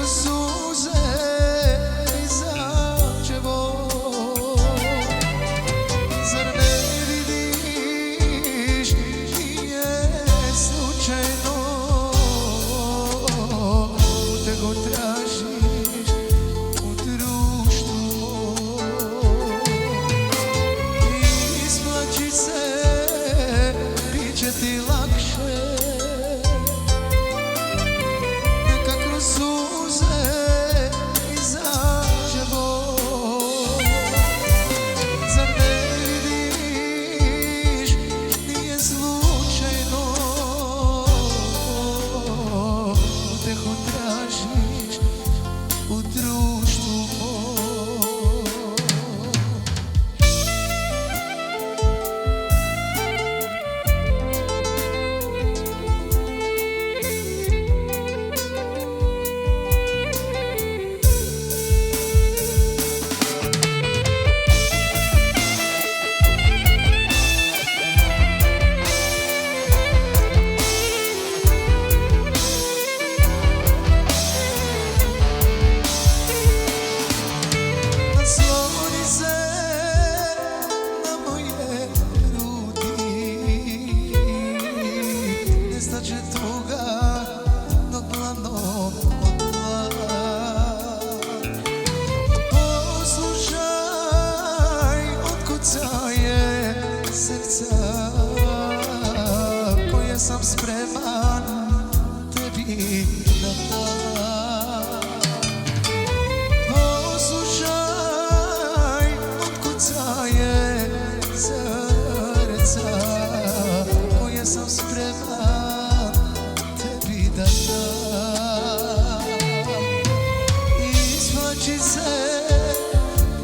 kroz suze izađe Bog. Zar ne vidiš, nije slučajno, te go tražiš u društvu mom. Isplaći se, bit će ti lakše, neka kroz suze izađe Bog. Zar ne vidiš, nije slučajno, utehu tražiš u društvu mom. Nasloni se na moje grudi, nestaće tuga dok dlanom od dlan. Poslušaj, otkucaje srca koje sam spreman tebi da dam. Poslušaj, otkucaje srca koje sam spreman tebi da dam. Isplaći se,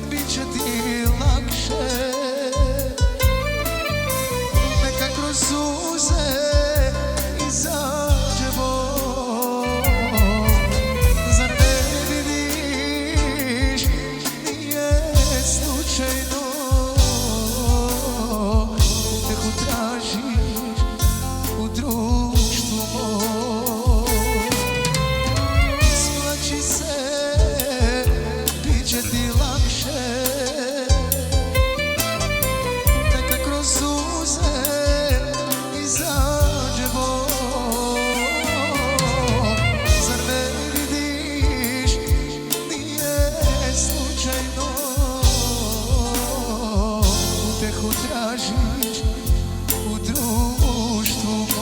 bit će ti lakše, neka kroz suze izađe Bog. Zar ne vidiš, nije slučajno, utehu tražiš u društvu mom. Isplaći se, bit će ti lakše, neka kroz suze izađe Bog. Zar ne vidiš, nije slučajno, utehu tražiš u društvu mom.